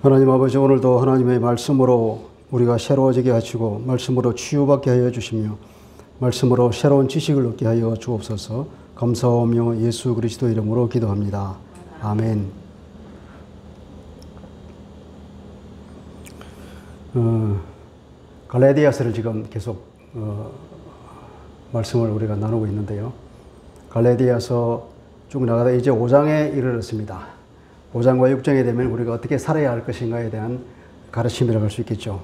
하나님 아버지, 오늘도 하나님의 말씀으로 우리가 새로워지게 하시고 말씀으로 치유받게 하여 주시며 말씀으로 새로운 지식을 얻게 하여 주옵소서. 감사하며 예수 그리스도 이름으로 기도합니다. 아멘. 갈라디아서를 지금 계속 말씀을 우리가 나누고 있는데요. 갈라디아서 쭉 나가다 이제 5장에 이르렀습니다. 5장과 6장에 되면 우리가 어떻게 살아야 할 것인가에 대한 가르침이라고 할 수 있겠죠.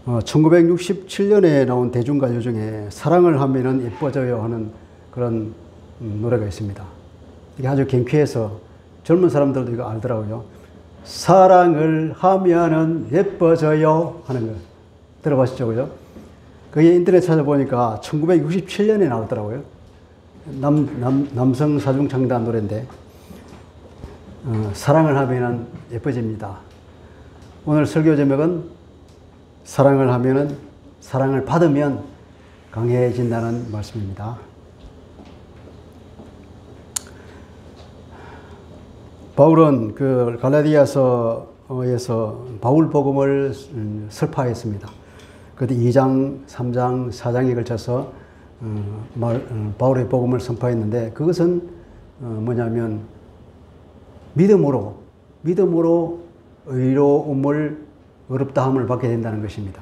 1967년에 나온 대중가요 중에 사랑을 하면은 예뻐져요 하는 그런 노래가 있습니다. 이게 아주 경쾌해서 젊은 사람들도 이거 알더라고요. 사랑을 하면은 예뻐져요 하는 거 들어보셨죠? 그죠? 그게 인터넷 찾아보니까 1967년에 나왔더라고요. 남성 사중창단 노래인데 사랑을 하면은 예뻐집니다. 오늘 설교 제목은 사랑을 하면은, 사랑을 받으면 강해진다는 말씀입니다. 바울은 그 갈라디아서에서 바울 복음을 설파했습니다. 그때 2장, 3장, 4장에 걸쳐서 바울의 복음을 선포했는데 그것은 뭐냐면 믿음으로 의로움을, 어렵다함을 받게 된다는 것입니다.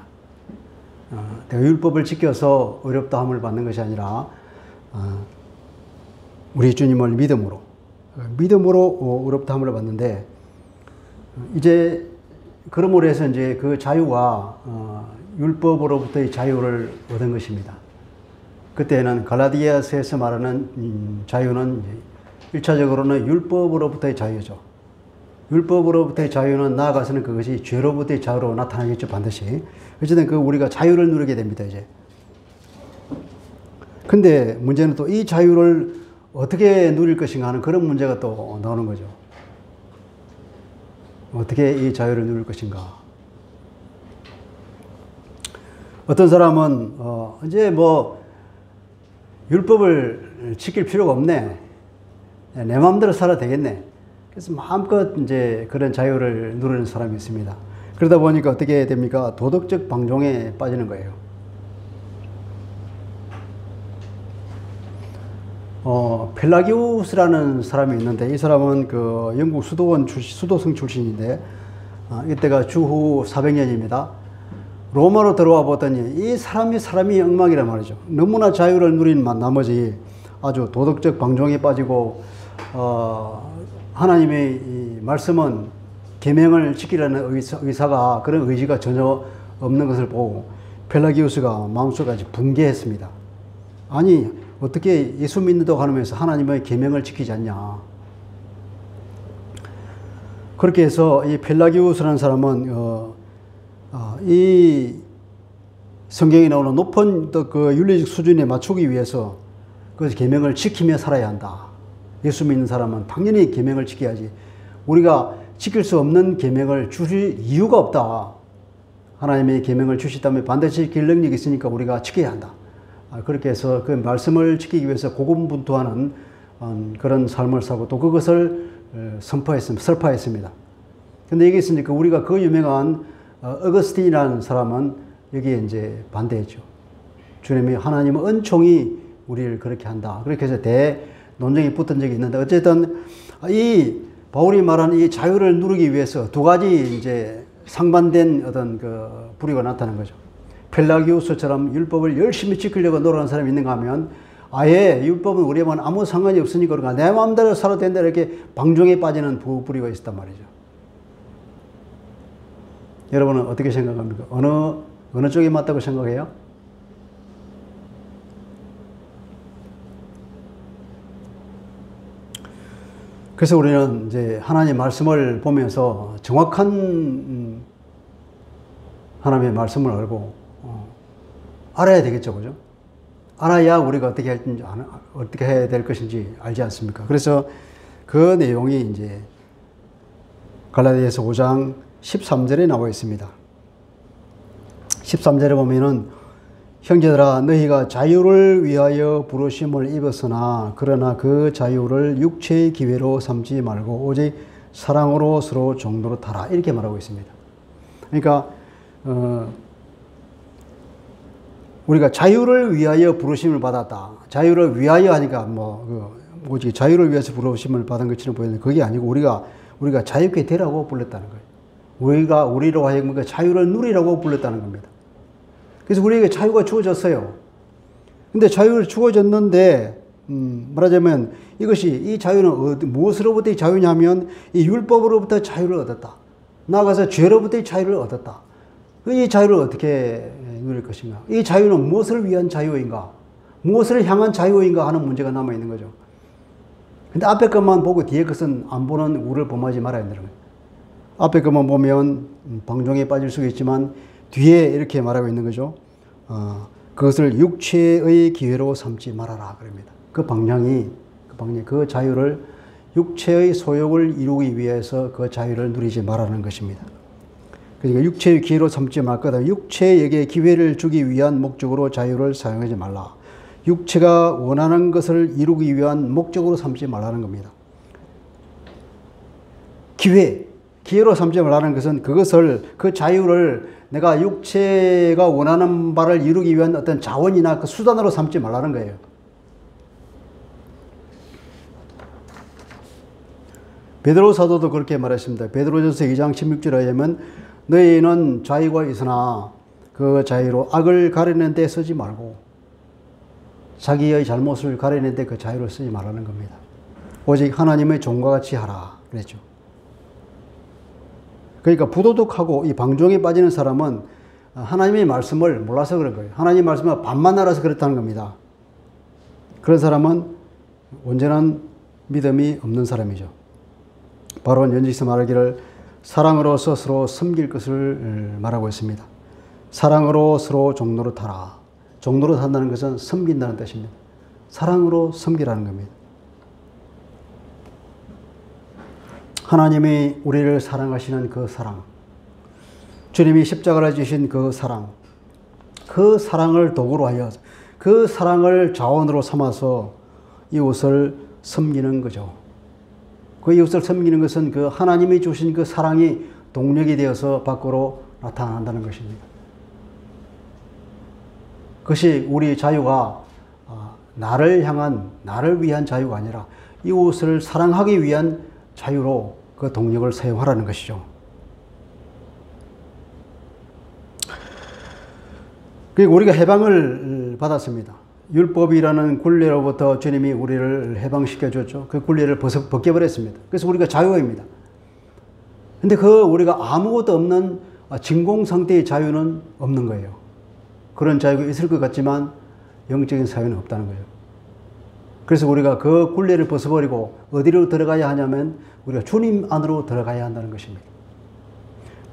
내가 율법을 지켜서 어렵다함을 받는 것이 아니라 우리 주님을 믿음으로 어렵다함을 받는데, 이제 그러므로 해서 이제 그 자유가 율법으로부터의 자유를 얻은 것입니다. 그때는 갈라디아서에서 말하는 자유는 1차적으로는 율법으로부터의 자유죠. 율법으로부터의 자유는 나아가서는 그것이 죄로부터의 자유로 나타나겠죠, 반드시. 어쨌든 우리가 자유를 누리게 됩니다, 이제. 근데 문제는 또 이 자유를 어떻게 누릴 것인가 하는 그런 문제가 또 나오는 거죠. 어떻게 이 자유를 누릴 것인가. 어떤 사람은, 이제 율법을 지킬 필요가 없네. 내 마음대로 살아도 되겠네. 그래서 마음껏 이제 그런 자유를 누리는 사람이 있습니다. 그러다 보니까 어떻게 됩니까? 도덕적 방종에 빠지는 거예요. 펠라기우스라는 사람이 있는데, 이 사람은 그 영국 수도성 출신인데, 이때가 주후 400년입니다. 로마로 들어와 보더니 이 사람이 엉망이란 말이죠. 너무나 자유를 누린 나머지 아주 도덕적 방종에 빠지고, 하나님의 이 말씀은 계명을 지키려는 의사가, 그런 의지가 전혀 없는 것을 보고 펠라기우스가 마음속에 아주 붕괴했습니다. 아니, 어떻게 예수 믿는다고 하면서 하나님의 계명을 지키지 않냐. 그렇게 해서 이 펠라기우스라는 사람은 이 성경에 나오는 높은 그 윤리적 수준에 맞추기 위해서 그 계명을 지키며 살아야 한다. 예수 믿는 사람은 당연히 계명을 지켜야지. 우리가 지킬 수 없는 계명을 주실 이유가 없다. 하나님의 계명을 주시다면 반드시 지킬 능력이 있으니까 우리가 지켜야 한다. 그렇게 해서 그 말씀을 지키기 위해서 고군분투하는 그런 삶을 살고 또 그것을 설파했습니다. 근데 여기 있으니까 우리가 그 유명한 어거스틴이라는 사람은 여기에 이제 반대했죠. 주님이, 하나님의 은총이 우리를 그렇게 한다. 그렇게 해서 논쟁이 붙은 적이 있는데, 어쨌든 이 바울이 말하는 이 자유를 누리기 위해서 두 가지 이제 상반된 어떤 그 부류가 나타난 거죠. 펠라기우스처럼 율법을 열심히 지키려고 노력하는 사람이 있는가 하면, 아예 율법은 우리와는 아무 상관이 없으니까 그런가 내 마음대로 살아도 된다, 이렇게 방종에 빠지는 부류가 있었단 말이죠. 여러분은 어떻게 생각합니까? 어느 쪽이 맞다고 생각해요? 그래서 우리는 이제 하나님 말씀을 보면서 정확한 하나님의 말씀을 알고 알아야 되겠죠, 그죠? 알아야 우리가 어떻게 해야 될 것인지 알지 않습니까? 그래서 그 내용이 이제 갈라디아서 5장 13절에 나와 있습니다. 13절에 보면은, 형제들아, 너희가 자유를 위하여 부르심을 입었으나 그러나 그 자유를 육체의 기회로 삼지 말고 오직 사랑으로 서로 종로로 타라. 이렇게 말하고 있습니다. 그러니까 우리가 자유를 위하여 부르심을 받았다. 자유를 위하여 하니까 오직 자유를 위해서 부르심을 받은 것처럼 보이는데 그게 아니고 우리가 자유케 되라고 불렀다는 거예요. 우리로 하여금 그 자유를 누리라고 불렀다는 겁니다. 그래서 우리에게 자유가 주어졌어요. 근데 자유를 주어졌는데 말하자면 이 자유는 무엇으로부터의 자유냐면 이 율법으로부터 자유를 얻었다. 나아가서 죄로부터의 자유를 얻었다. 이 자유를 어떻게 누릴 것인가? 이 자유는 무엇을 위한 자유인가? 무엇을 향한 자유인가 하는 문제가 남아있는 거죠. 근데 앞에 것만 보고 뒤에 것은 안 보는 우를 범하지 말아야 된다는 거예요. 앞에 것만 보면 방종에 빠질 수가 있지만 뒤에 이렇게 말하고 있는 거죠. 그것을 육체의 기회로 삼지 말아라. 그럽니다. 그 자유를 육체의 소욕을 이루기 위해서 그 자유를 누리지 말라는 것입니다. 그러니까 육체의 기회로 삼지 말 거다. 육체에게 기회를 주기 위한 목적으로 자유를 사용하지 말라. 육체가 원하는 것을 이루기 위한 목적으로 삼지 말라는 겁니다. 기회로 삼지 말라는 것은 그 자유를 내가 육체가 원하는 바를 이루기 위한 어떤 자원이나 그 수단으로 삼지 말라는 거예요. 베드로 사도도 그렇게 말했습니다. 베드로전서 2장 16절에 보면 너희는 자유가 있으나 그 자유로 악을 가리는 데 쓰지 말고 자기의 잘못을 가리는 데 그 자유를 쓰지 말라는 겁니다. 오직 하나님의 종과 같이 하라 그랬죠. 그러니까 부도덕하고 이 방종에 빠지는 사람은 하나님의 말씀을 몰라서 그런 거예요. 하나님의 말씀을 반만 알아서 그렇다는 겁니다. 그런 사람은 온전한 믿음이 없는 사람이죠. 바로 연지서 말하기를 사랑으로 스스로 섬길 것을 말하고 있습니다. 사랑으로 서로 종로로 타라. 종로로 탄다는 것은 섬긴다는 뜻입니다. 사랑으로 섬기라는 겁니다. 하나님이 우리를 사랑하시는 그 사랑, 주님이 십자가를 지신 그 사랑, 그 사랑을 도구로 하여 그 사랑을 자원으로 삼아서 이웃을 섬기는 거죠. 그 이웃을 섬기는 것은 그 하나님이 주신 그 사랑이 동력이 되어서 밖으로 나타난다는 것입니다. 그것이 우리 자유가 나를 위한 자유가 아니라 이웃을 사랑하기 위한 자유로 그 동력을 사용하라는 것이죠. 그리고 우리가 해방을 받았습니다. 율법이라는 굴레로부터 주님이 우리를 해방시켜 줬죠. 그 굴레를 벗겨버렸습니다. 그래서 우리가 자유입니다. 근데 우리가 아무것도 없는 진공 상태의 자유는 없는 거예요. 그런 자유가 있을 것 같지만 영적인 자유는 없다는 거예요. 그래서 우리가 그 굴레를 벗어버리고 어디로 들어가야 하냐면 우리가 주님 안으로 들어가야 한다는 것입니다.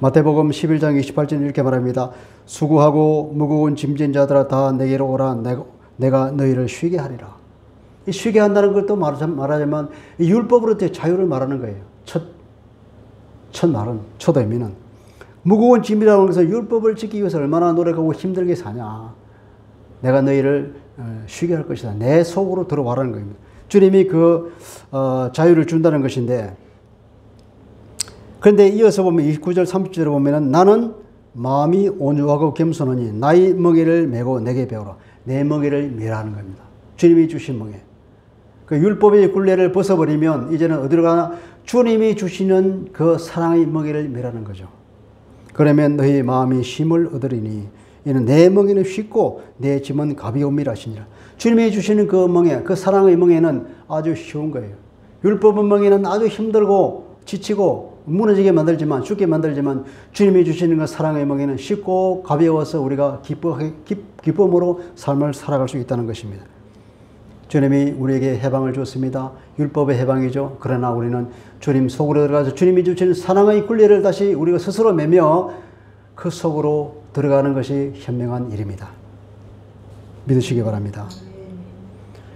마태복음 11장 28절 이렇게 말합니다. 수고하고 무거운 짐진 자들아 다 내게로 오라. 내가 너희를 쉬게 하리라. 이 쉬게 한다는 것도 말하자면 이 율법으로부터 자유를 말하는 거예요. 첫 의미는 무거운 짐이라고 하는 것은 율법을 지키기 위해서 얼마나 노력하고 힘들게 사냐. 내가 너희를 쉬게 할 것이다. 내 속으로 들어와라는 겁니다. 주님이 자유를 준다는 것인데, 그런데 이어서 보면 29절 30절에 보면은 나는 마음이 온유하고 겸손하니 나의 멍에를 메고 내게 배우라. 내 멍에를 메라는 겁니다. 주님이 주신 멍에. 그 율법의 굴레를 벗어버리면 이제는 어디로 가나 주님이 주시는 그 사랑의 멍에를 메라는 거죠. 그러면 너희 마음이 쉼을 얻으리니 이는 내 멍에는 쉽고 내 짐은 가벼움이라 하시니라. 주님이 주시는 그 멍에, 그 사랑의 멍에는 아주 쉬운 거예요. 율법의 멍에는 아주 힘들고 지치고 무너지게 만들지만, 죽게 만들지만 주님이 주시는 그 사랑의 멍에는 쉽고 가벼워서 우리가 기쁨으로 삶을 살아갈 수 있다는 것입니다. 주님이 우리에게 해방을 줬습니다. 율법의 해방이죠. 그러나 우리는 주님 속으로 들어가서 주님이 주시는 사랑의 굴레를 다시 우리가 스스로 매며 그 속으로 들어가는 것이 현명한 일입니다. 믿으시기 바랍니다.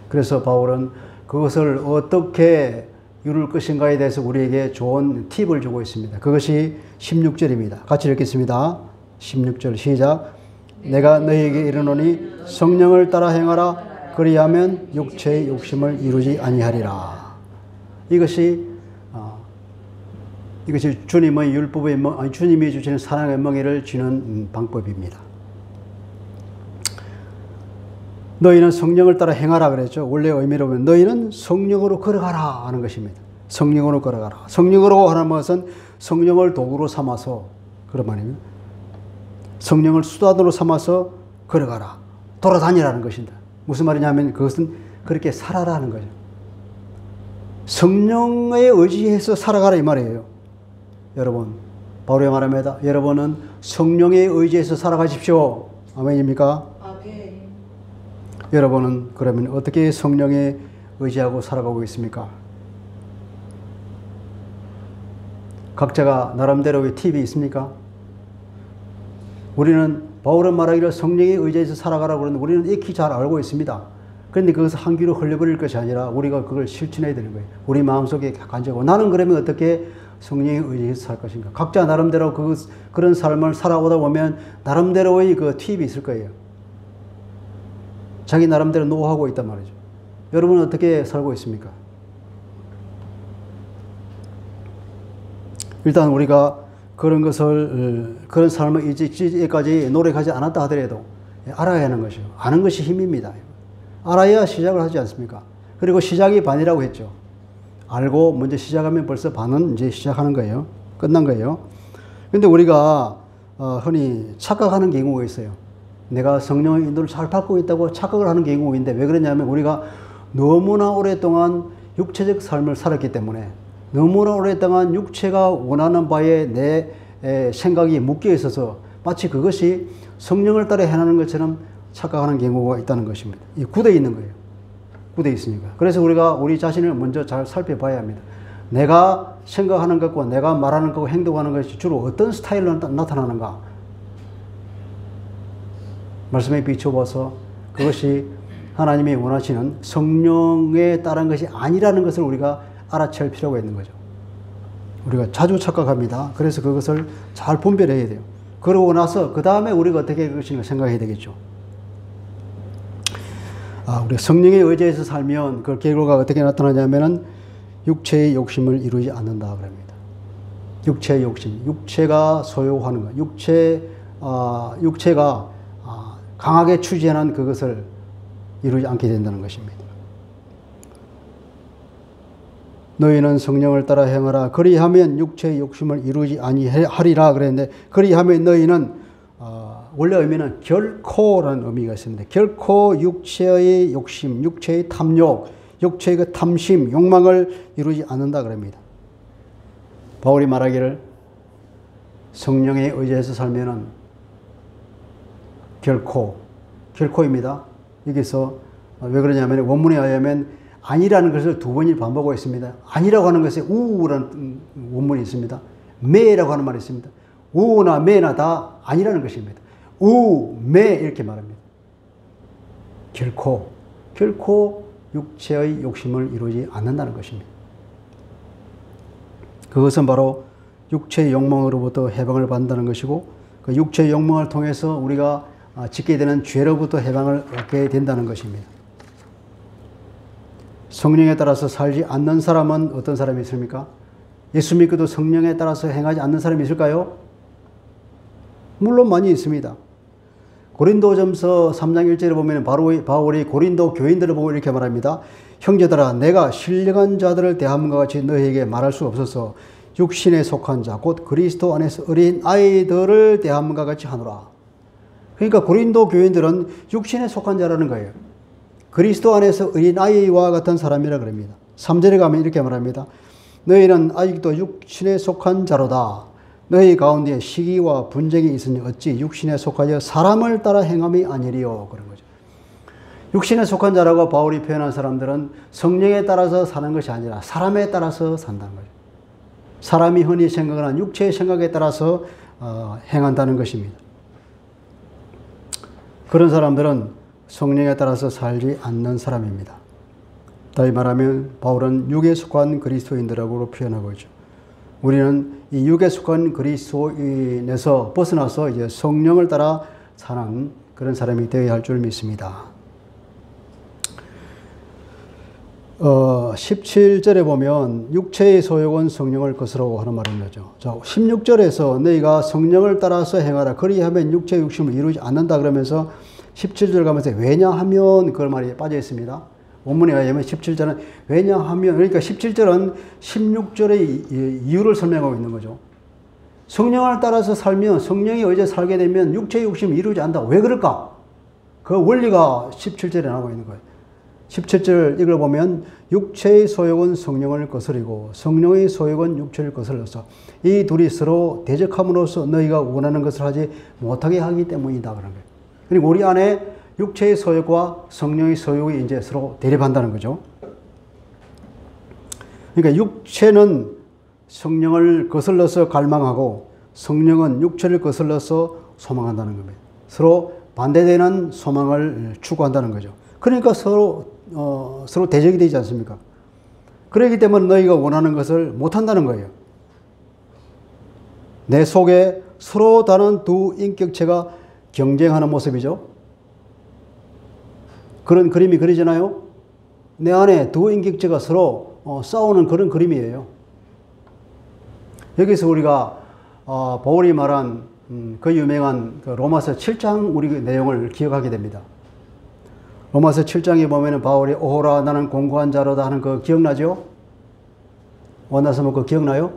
그래서 바울은 그것을 어떻게 이룰 것인가에 대해서 우리에게 좋은 팁을 주고 있습니다. 그것이 16절입니다. 같이 읽겠습니다. 16절 시작. 내가 너희에게 이르노니 성령을 따라 행하라. 그리하면 육체의 욕심을 이루지 아니하리라. 이것이 이것이 주님의 율법의 주님이 주시는 사랑의 멍에를 쥐는 방법입니다. 너희는 성령을 따라 행하라 그랬죠. 원래 의미로 보면 너희는 성령으로 걸어가라 하는 것입니다. 성령으로 걸어가라. 성령으로 하는 것은 성령을 도구로 삼아서 그런 말입니다. 성령을 수단으로 삼아서 걸어가라. 돌아다니라는 것입니다. 무슨 말이냐면 그것은 그렇게 살아라는 거죠. 성령에 의지해서 살아가라 이 말이에요. 여러분, 바울이 말합니다. 여러분은 성령에 의지해서 살아가십시오. 아멘입니까? 아멘. 여러분은 그러면 어떻게 성령에 의지하고 살아가고 있습니까? 각자가 나름대로의 팁이 있습니까? 우리는 바울은 말하기를 성령에 의지해서 살아가라고 그러는데 우리는 익히 잘 알고 있습니다. 그런데 그것을 한 귀로 흘려버릴 것이 아니라 우리가 그걸 실천해야 되는 거예요. 우리 마음속에 간직하고 나는 그러면 어떻게 성령에 의지해서 살 것인가? 각자 나름대로 그런 삶을 살아오다 보면 나름대로의 그 팁이 있을 거예요. 자기 나름대로 노하우가 있단 말이죠. 여러분은 어떻게 살고 있습니까? 일단 우리가 그런 것을, 그런 삶을 이제까지 노력하지 않았다 하더라도 알아야 하는 것이요. 아는 것이 힘입니다. 알아야 시작을 하지 않습니까? 그리고 시작이 반이라고 했죠. 알고 먼저 시작하면 벌써 반은 이제 시작하는 거예요. 끝난 거예요. 근데 우리가 흔히 착각하는 경우가 있어요. 내가 성령의 인도를 잘 받고 있다고 착각을 하는 경우가 있는데 왜 그러냐면 우리가 너무나 오랫동안 육체적 삶을 살았기 때문에 너무나 오랫동안 육체가 원하는 바에 내 생각이 묶여 있어서 마치 그것이 성령을 따라 행하는 것처럼 착각하는 경우가 있다는 것입니다. 이 굳어 있는 거예요. 굳어 있으니까. 그래서 우리가 우리 자신을 먼저 잘 살펴봐야 합니다. 내가 생각하는 것과 내가 말하는 것과 행동하는 것이 주로 어떤 스타일로 나타나는가? 말씀에 비춰봐서 그것이 하나님이 원하시는 성령에 따른 것이 아니라는 것을 우리가 알아챌 필요가 있는 거죠. 우리가 자주 착각합니다. 그래서 그것을 잘 분별해야 돼요. 그러고 나서 그 다음에 우리가 어떻게 할 것인가 생각해야 되겠죠. 우리가 성령에 의지해서 살면 그 결과가 어떻게 나타나냐면은 육체의 욕심을 이루지 않는다 그럽니다. 육체의 욕심, 육체가 소유하는 것, 육체가 강하게 추진하는 그것을 이루지 않게 된다는 것입니다. 너희는 성령을 따라 행하라. 그리하면 육체의 욕심을 이루지 아니하리라 그랬는데 그리하면 너희는 원래 의미는 결코라는 의미가 있습니다. 결코 육체의 욕심, 육체의 탐욕, 육체의 그 탐심, 욕망을 이루지 않는다 그럽니다. 바울이 말하기를 성령에 의지해서 살면은 결코입니다. 여기서 왜 그러냐면 원문에 의하면 아니라는 것을 두 번이 반복하고 있습니다. 아니라고 하는 것에 우라는 원문이 있습니다. 매라고 하는 말이 있습니다. 우나 매나 다 아니라는 것입니다. 우, 매 이렇게 말합니다. 결코 육체의 욕심을 이루지 않는다는 것입니다. 그것은 바로 육체의 욕망으로부터 해방을 받는다는 것이고 그 육체의 욕망을 통해서 우리가 짓게 되는 죄로부터 해방을 얻게 된다는 것입니다. 성령에 따라서 살지 않는 사람은 어떤 사람이 있습니까? 예수 믿고도 성령에 따라서 행하지 않는 사람이 있을까요? 물론 많이 있습니다. 고린도전서 3장 1절에 보면 바울이 고린도 교인들을 보고 이렇게 말합니다. 형제들아 내가 신령한 자들을 대함과 같이 너희에게 말할 수 없어서 육신에 속한 자 곧 그리스도 안에서 어린 아이들을 대함과 같이 하노라. 그러니까 고린도 교인들은 육신에 속한 자라는 거예요. 그리스도 안에서 어린 아이와 같은 사람이라 그럽니다. 3절에 가면 이렇게 말합니다. 너희는 아직도 육신에 속한 자로다. 너희 가운데 시기와 분쟁이 있으니 어찌 육신에 속하여 사람을 따라 행함이 아니리요. 그런 거죠. 육신에 속한 자라고 바울이 표현한 사람들은 성령에 따라서 사는 것이 아니라 사람에 따라서 산다는 거죠. 사람이 흔히 생각하는 육체의 생각에 따라서 행한다는 것입니다. 그런 사람들은 성령에 따라서 살지 않는 사람입니다. 다시 말하면 바울은 육에 속한 그리스도인들이라고 표현하고 있죠. 우리는 이 육에 속한 그리스도인에서 벗어나서 이제 성령을 따라 사는 그런 사람이 되어야 할 줄 믿습니다. 17절에 보면 육체의 소욕은 성령을 거스르고 하는 말이 나죠. 자, 16절에서 너희가 성령을 따라서 행하라. 그리하면 육체의 욕심을 이루지 않는다. 그러면서 17절 가면서 왜냐하면 그 말이 빠져 있습니다. 원문에 의하면 17절은 왜냐하면, 그러니까 17절은 16절의 이유를 설명하고 있는 거죠. 성령을 따라서 살면, 성령이 의지에 살게 되면 육체의 욕심을 이루지 않는다. 왜 그럴까? 그 원리가 17절에 나오고 있는 거예요. 17절 이걸 보면 육체의 소욕은 성령을 거스리고 성령의 소욕은 육체를 거슬러서 이 둘이 서로 대적함으로써 너희가 원하는 것을 하지 못하게 하기 때문이다. 그런 거예요. 그리고 우리 안에 육체의 소욕과 성령의 소욕이 이제 서로 대립한다는 거죠. 그러니까 육체는 성령을 거슬러서 갈망하고 성령은 육체를 거슬러서 소망한다는 겁니다. 서로 반대되는 소망을 추구한다는 거죠. 그러니까 서로 대적이 되지 않습니까? 그렇기 때문에 너희가 원하는 것을 못한다는 거예요. 내 속에 서로 다른 두 인격체가 경쟁하는 모습이죠. 그런 그림이 그리잖아요. 내 안에 두 인격체가 서로 싸우는 그런 그림이에요. 여기서 우리가 바울이 말한 그 유명한 로마서 7장 우리 내용을 기억하게 됩니다. 로마서 7장에 보면은 바울이 오호라 나는 공고한 자로다 하는 그 기억나죠? 원나서뭐 그 기억나요?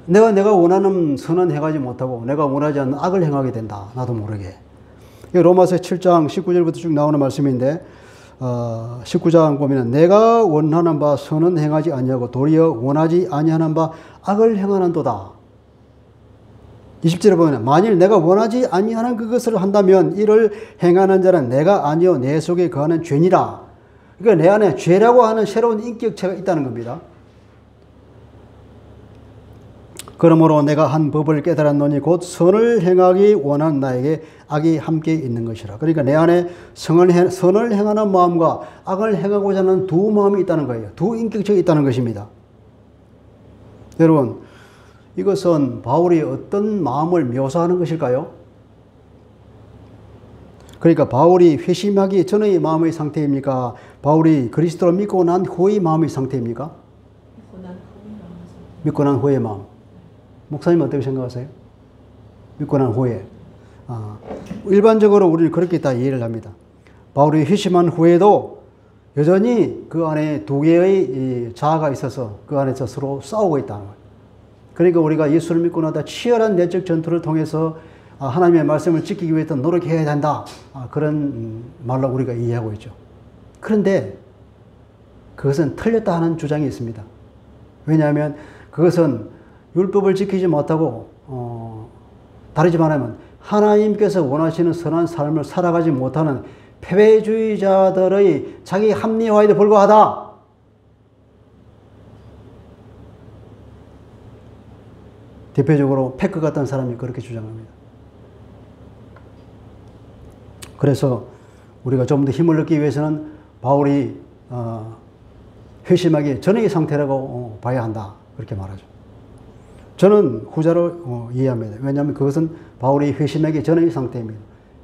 네. 내가 원하는 선은 행하지 못하고 내가 원하지 않는 악을 행하게 된다. 나도 모르게. 로마서 7장 19절부터 쭉 나오는 말씀인데 19장 보면은 내가 원하는 바 선은 행하지 아니하고 도리어 원하지 아니하는 바 악을 행하는도다. 20절에 보면 만일 내가 원하지 아니하는 그것을 한다면 이를 행하는 자는 내가 아니요 내 속에 거하는 죄니라. 그러니까 내 안에 죄라고 하는 새로운 인격체가 있다는 겁니다. 그러므로 내가 한 법을 깨달았노니 곧 선을 행하기 원하는 나에게 악이 함께 있는 것이라. 그러니까 내 안에 선을 행하는 마음과 악을 행하고자 하는 두 마음이 있다는 거예요. 두 인격체가 있다는 것입니다. 여러분, 이것은 바울이 어떤 마음을 묘사하는 것일까요? 그러니까 바울이 회심하기 전의 마음의 상태입니까? 바울이 그리스도를 믿고 난 후의 마음의 상태입니까? 믿고 난 후의 마음. 목사님 어떻게 생각하세요? 믿고 난 후에. 일반적으로 우리는 그렇게 다 이해를 합니다. 바울이 회심한 후에도 여전히 그 안에 두 개의 자아가 있어서 그 안에서 서로 싸우고 있다는 거예요. 그러니까 우리가 예수를 믿고 나다 치열한 내적 전투를 통해서 하나님의 말씀을 지키기 위해서 노력해야 된다. 그런 말로 우리가 이해하고 있죠. 그런데 그것은 틀렸다 하는 주장이 있습니다. 왜냐하면 그것은 율법을 지키지 못하고 다르지 말하면 하나님께서 원하시는 선한 삶을 살아가지 못하는 패배주의자들의 자기 합리화에도 불과하다. 대표적으로 패크 같은 사람이 그렇게 주장합니다. 그래서 우리가 좀 더 힘을 얻기 위해서는 바울이 회심하기 전의 상태라고 봐야 한다. 그렇게 말하죠. 저는 후자로 이해합니다. 왜냐하면 그것은 바울이 회심하기 전의 상태입니다.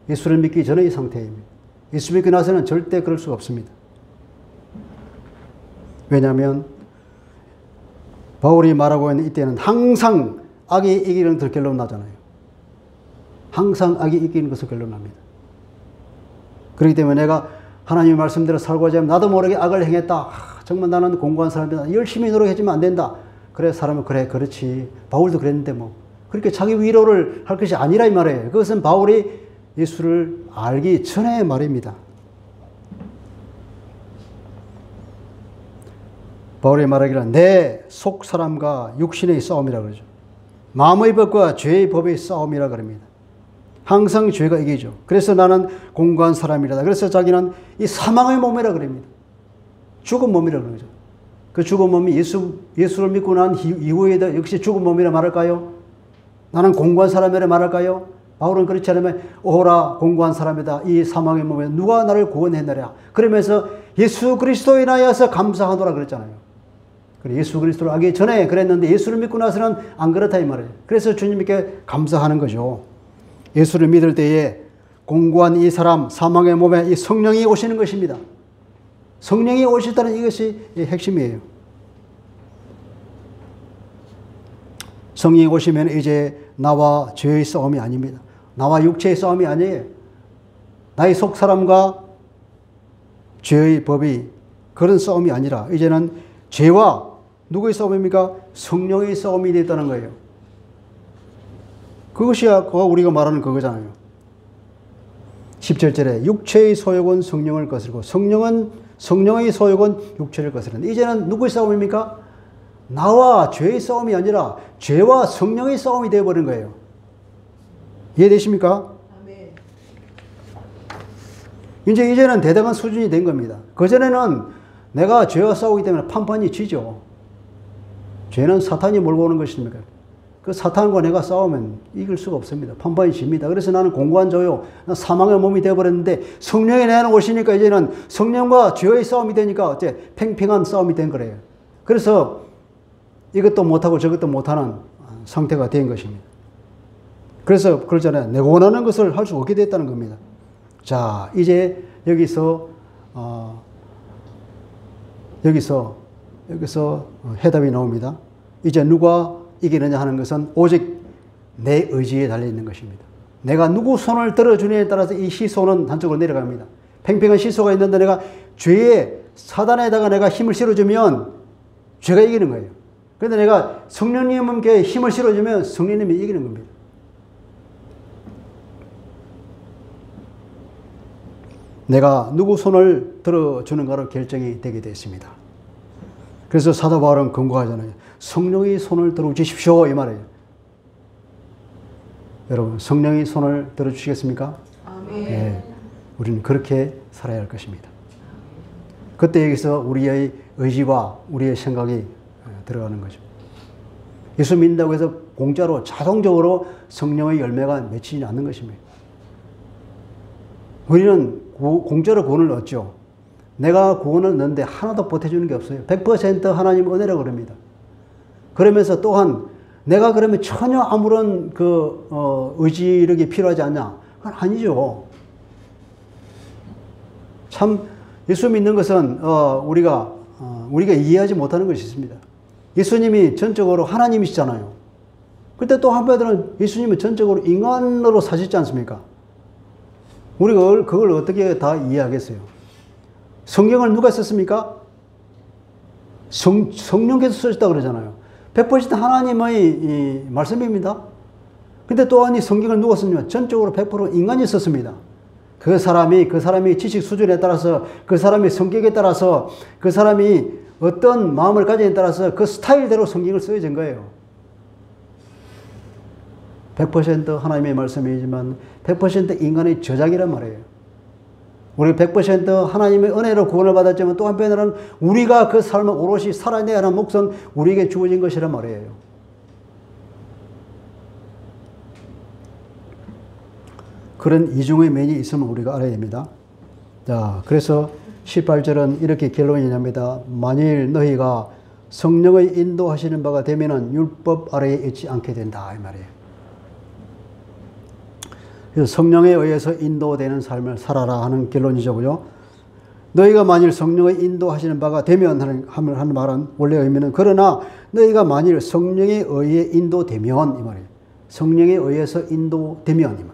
예수를 믿기 전의 상태입니다. 예수 믿고 나서는 절대 그럴 수가 없습니다. 왜냐하면 바울이 말하고 있는 이때는 항상 악이 이기는 것을 결론나잖아요. 항상 악이 이기는 것을 결론납니다. 그렇기 때문에 내가 하나님의 말씀대로 살고자 하면 나도 모르게 악을 행했다. 정말 나는 공고한 사람이다. 열심히 노력했지만 안 된다. 그래 사람은 그래 그렇지. 바울도 그랬는데 뭐 그렇게 자기 위로를 할 것이 아니라 이 말이에요. 그것은 바울이 예수를 알기 전의 말입니다. 바울이 말하기를 내 속 사람과 육신의 싸움이라 그러죠. 마음의 법과 죄의 법의 싸움이라 그럽니다. 항상 죄가 이기죠. 그래서 나는 공고한 사람이라다. 그래서 자기는 이 사망의 몸이라 그럽니다. 죽은 몸이라 그러죠. 그 죽은 몸이 예수를 믿고 난 이후에도 역시 죽은 몸이라 말할까요? 나는 공고한 사람이라 말할까요? 바울은 그렇지 않으면 오호라 공고한 사람이다. 이 사망의 몸에 누가 나를 구원했느냐. 그러면서 예수 그리스도에 인하여서 감사하노라 그랬잖아요. 예수 그리스도를 알기 전에 그랬는데 예수를 믿고 나서는 안 그렇다 이 말이에요. 그래서 주님께 감사하는 거죠. 예수를 믿을 때에 공고한 이 사람 사망의 몸에 이 성령이 오시는 것입니다. 성령이 오셨다는 이것이 핵심이에요. 성령이 오시면 이제 나와 죄의 싸움이 아닙니다. 나와 육체의 싸움이 아니에요. 나의 속 사람과 죄의 법이 그런 싸움이 아니라 이제는 죄와 누구의 싸움입니까? 성령의 싸움이 됐다는 거예요. 그것이야 우리가 말하는 그거잖아요. 17절에 육체의 소욕은 성령을 거스르고 성령의 소욕은 육체를 거스르는. 이제는 누구의 싸움입니까? 나와 죄의 싸움이 아니라 죄와 성령의 싸움이 되어버린 거예요. 이해되십니까? 아멘. 이제는 대등한 수준이 된 겁니다. 그전에는 내가 죄와 싸우기 때문에 판판이 지죠. 죄는 사탄이 몰고 오는 것입니까? 그 사탄과 내가 싸우면 이길 수가 없습니다. 판판이 집니다. 그래서 나는 공고한 자요, 사망의 몸이 되어버렸는데 성령이 내 안에 오시니까 이제는 성령과 죄의 싸움이 되니까 어째 팽팽한 싸움이 된 거래요. 그래서 이것도 못하고 저것도 못하는 상태가 된 것입니다. 그래서 그러잖아요. 내가 원하는 것을 할 수 없게 됐다는 겁니다. 자, 이제 여기서 해답이 나옵니다. 이제 누가 이기느냐 하는 것은 오직 내 의지에 달려있는 것입니다. 내가 누구 손을 들어주느냐에 따라서 이 시소는 한쪽으로 내려갑니다. 팽팽한 시소가 있는데 내가 죄에 사단에다가 내가 힘을 실어주면 죄가 이기는 거예요. 그런데 내가 성령님께 힘을 실어주면 성령님이 이기는 겁니다. 내가 누구 손을 들어주는가로 결정이 되게 됐습니다. 그래서 사도 바울은 권고하잖아요. 성령의 손을 들어주십시오 이 말이에요. 여러분 성령의 손을 들어주시겠습니까? 아멘. 네, 우리는 그렇게 살아야 할 것입니다. 그때 여기서 우리의 의지와 우리의 생각이 들어가는 거죠. 예수 믿는다고 해서 공짜로 자동적으로 성령의 열매가 맺히지 않는 것입니다. 우리는 공짜로 구원을 얻죠. 내가 구원을 얻는데 하나도 보태주는 게 없어요. 100% 하나님 은혜라고 그럽니다. 그러면서 또한 내가 그러면 전혀 아무런 의지력이 필요하지 않냐? 그건 아니죠. 참 예수 믿는 것은 우리가 이해하지 못하는 것이 있습니다. 예수님이 전적으로 하나님이시잖아요. 그때 또 한편으로는 예수님은 전적으로 인간으로 사셨지 않습니까? 우리가 그걸 어떻게 다 이해하겠어요? 성경을 누가 썼습니까? 성령께서 쓰셨다고 그러잖아요. 100% 하나님의 말씀입니다. 근데 또한 이 성경을 누가 썼냐면 전적으로 100% 인간이 썼습니다. 그 사람이 지식 수준에 따라서, 그 사람의 성격에 따라서, 그 사람이 어떤 마음을 가지냐에 따라서 그 스타일대로 성경을 써진 거예요. 100% 하나님의 말씀이지만 100% 인간의 저작이란 말이에요. 우리 100% 하나님의 은혜로 구원을 받았지만 또 한편으로는 우리가 그 삶을 오롯이 살아내야 하는 몫은 우리에게 주어진 것이란 말이에요. 그런 이중의 면이 있음을 우리가 알아야 됩니다. 자, 그래서 18절은 이렇게 결론이 납니다. 만일 너희가 성령의 인도하시는 바가 되면은 율법 아래에 있지 않게 된다 이 말이에요. 그래서 성령에 의해서 인도되는 삶을 살아라 하는 결론이죠. 그죠? 너희가 만일 성령의 인도하시는 바가 되면 하는 말은 원래 의미는 그러나 너희가 만일 성령에 의해 인도되면 이 말이에요. 성령에 의해서 인도되면 이 말.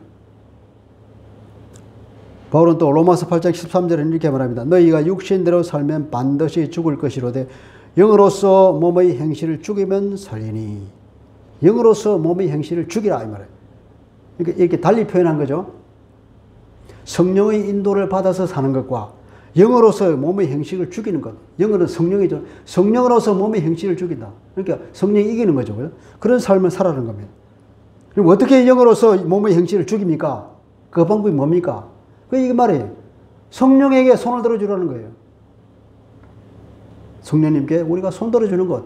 바울은 또 로마서 8장 13절에 이렇게 말합니다. 너희가 육신대로 살면 반드시 죽을 것이로되 영으로서 몸의 행실을 죽이면 살리니. 영으로서 몸의 행실을 죽이라 이 말이에요. 이렇게 달리 표현한 거죠. 성령의 인도를 받아서 사는 것과 영으로서 몸의 행실을 죽이는 것. 영으로 성령이죠. 성령으로서 몸의 행실을 죽인다. 그러니까 성령이 이기는 거죠. 그런 삶을 살아가는 겁니다. 그럼 어떻게 영으로서 몸의 행실을 죽입니까? 그 방법이 뭡니까? 이게 말이에요. 성령에게 손을 들어주라는 거예요. 성령님께 우리가 손 들어주는 것.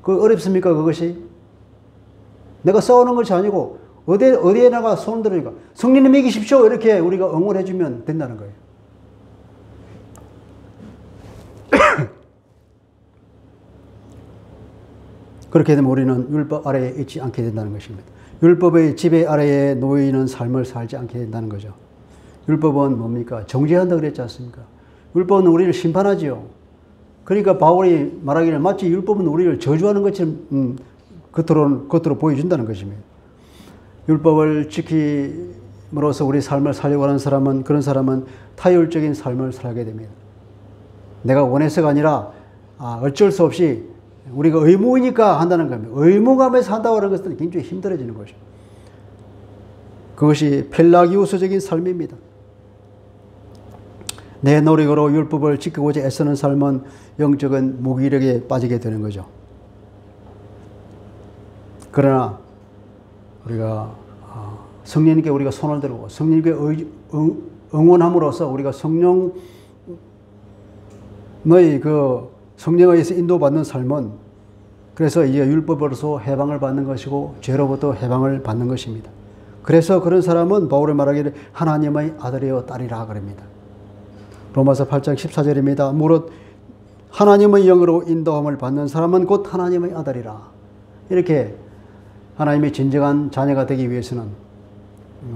그 어렵습니까? 그것이? 내가 싸우는 것이 아니고 어디에다가 손을 들으니까 성령님 이기십시오 이렇게 우리가 응원해 주면 된다는 거예요. 그렇게 되면 우리는 율법 아래에 있지 않게 된다는 것입니다. 율법의 지배 아래에 놓이는 삶을 살지 않게 된다는 거죠. 율법은 뭡니까? 정죄한다 그랬지 않습니까? 율법은 우리를 심판하지요. 그러니까 바울이 말하기를 마치 율법은 우리를 저주하는 것처럼 겉으로 보여준다는 것입니다. 율법을 지킴으로써 우리 삶을 살려고 하는 사람은, 그런 사람은 타율적인 삶을 살게 됩니다. 내가 원해서가 아니라 어쩔 수 없이 우리가 의무이니까 한다는 겁니다. 의무감에서 한다고 하는 것은 굉장히 힘들어지는 것이죠. 그것이 펠라기우스적인 삶입니다. 내 노력으로 율법을 지키고자 애쓰는 삶은 영적인 무기력에 빠지게 되는 거죠. 그러나 우리가 성령님께 우리가 손을 들고 성령님께 응원함으로써 우리가 성령의 성령에 의해서 인도받는 삶은, 그래서 이제 율법으로서 해방을 받는 것이고 죄로부터 해방을 받는 것입니다. 그래서 그런 사람은 바울의 말하기를 하나님의 아들이요 딸이라 그럽니다. 로마서 8장 14절입니다. 무릇 하나님의 영으로 인도함을 받는 사람은 곧 하나님의 아들이라. 이렇게 하나님의 진정한 자녀가 되기 위해서는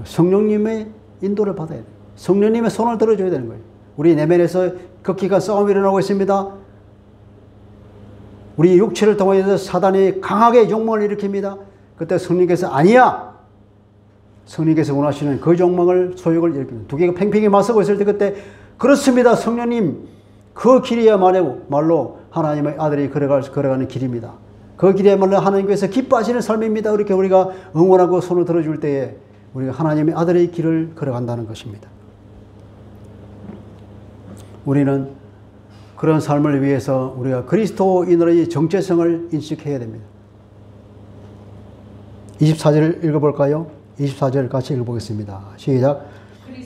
성령님의 인도를 받아야 돼요. 성령님의 손을 들어줘야 되는 거예요. 우리 내면에서 극기가 싸움이 일어나고 있습니다. 우리 육체를 통해서 사단이 강하게 욕망을 일으킵니다. 그때 성령께서 아니야! 성령께서 원하시는 그 욕망을, 소욕을 일으킵니다. 두 개가 팽팽히 맞서고 있을 때 그때 그렇습니다. 성령님, 그 길이야말로 하나님의 아들이 걸어가는 길입니다. 그 길이야말로 하나님께서 기뻐하시는 삶입니다. 이렇게 우리가 응원하고 손을 들어줄 때에 우리가 하나님의 아들의 길을 걸어간다는 것입니다. 우리는 그런 삶을 위해서 우리가 그리스도인의 정체성을 인식해야 됩니다. 24절을 읽어볼까요? 24절 같이 읽어보겠습니다. 시작.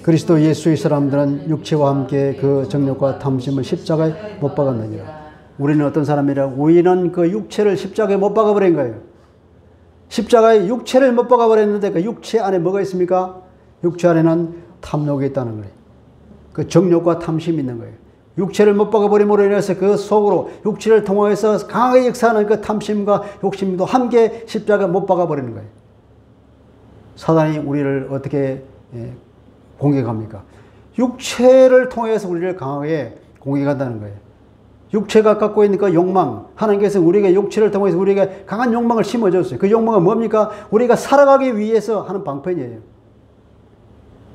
그리스도 예수의 사람들은 육체와 함께 그 정욕과 탐심을 십자가에 못 박았느니라. 우리는 어떤 사람이라? 우리는 그 육체를 십자가에 못 박아버린 거예요. 십자가에 육체를 못 박아버렸는데 그 육체 안에 뭐가 있습니까? 육체 안에는 탐욕이 있다는 거예요. 그 정욕과 탐심이 있는 거예요. 육체를 못 박아버림으로 인해서 그 속으로 육체를 통해서 강하게 역사하는 그 탐심과 욕심도 함께 십자가에 못 박아버리는 거예요. 사단이 우리를 어떻게 공격합니까? 육체를 통해서 우리를 강하게 공격한다는 거예요. 육체가 갖고 있는 그 욕망, 하나님께서 우리에게 육체를 통해서 우리에게 강한 욕망을 심어줬어요. 그 욕망은 뭡니까? 우리가 살아가기 위해서 하는 방편이에요.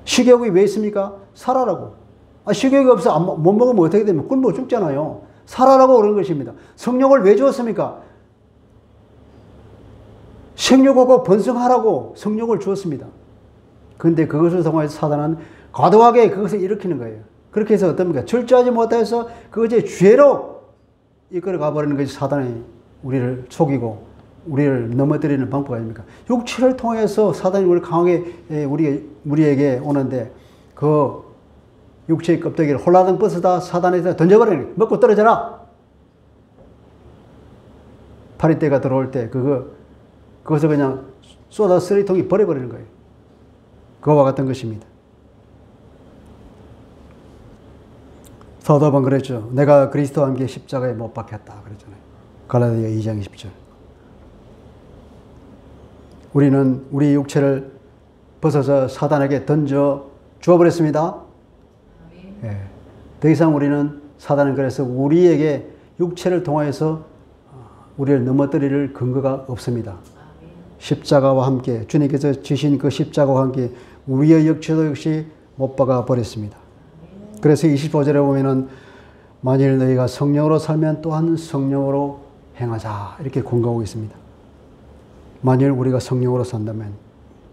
식욕이 왜 있습니까? 살아라고. 식욕이 없어 못 먹으면 어떻게 되면 굶어 죽잖아요. 살아라고 그런 것입니다. 성령을 왜 주었습니까? 생육하고 번성하라고 성령을 주었습니다. 그런데 그것을 통해서 사단은 과도하게 그것을 일으키는 거예요. 그렇게 해서 어떻습니까? 철저하지 못해서 그것이 죄로 이끌어 가버리는 것이 사단이 우리를 속이고 우리를 넘어뜨리는 방법 아닙니까? 육체를 통해서 사단이 우리를 강하게 우리에게 오는데 그 육체의 껍데기를 홀라당 벗어다 사단에서 던져버리는 거예요. 먹고 떨어져라! 파리떼가 들어올 때 그것을 그냥 쏟아 쓰레기통에 버려버리는 거예요. 그와 같은 것입니다. 사도 바울은 그랬죠. 내가 그리스도와 함께 십자가에 못 박혔다 그랬잖아요. 갈라디아 2장 20절. 우리는 우리 육체를 벗어서 사단에게 던져 주어버렸습니다. 예. 더 이상 우리는 사단은 그래서 우리에게 육체를 통해서 우리를 넘어뜨릴 근거가 없습니다. 십자가와 함께 주님께서 지신 그 십자가와 함께 우리의 육체도 역시 못 박아 버렸습니다. 그래서 25절에 보면은 만일 너희가 성령으로 살면 또한 성령으로 행하자 이렇게 권고하고 있습니다. 만일 우리가 성령으로 산다면,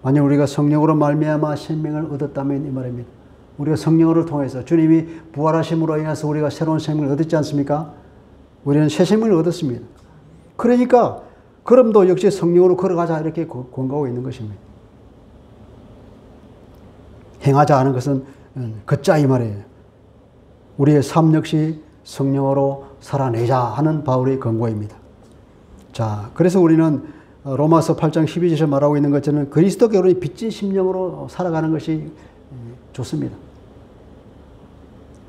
만일 우리가 성령으로 말미암아 생명을 얻었다면 이 말입니다. 우리가 성령을 통해서 주님이 부활하심으로 인해서 우리가 새로운 생명을 얻었지 않습니까? 우리는 새 생명을 얻었습니다. 그러니까 그럼도 역시 성령으로 걸어가자 이렇게 권고하고 있는 것입니다. 행하자 하는 것은 걷자 이 말이에요. 우리의 삶 역시 성령으로 살아내자 하는 바울의 권고입니다. 자, 그래서 우리는 로마서 8장 12절에 말하고 있는 것처럼 그리스도께 우리 빚진 심령으로 살아가는 것이 좋습니다.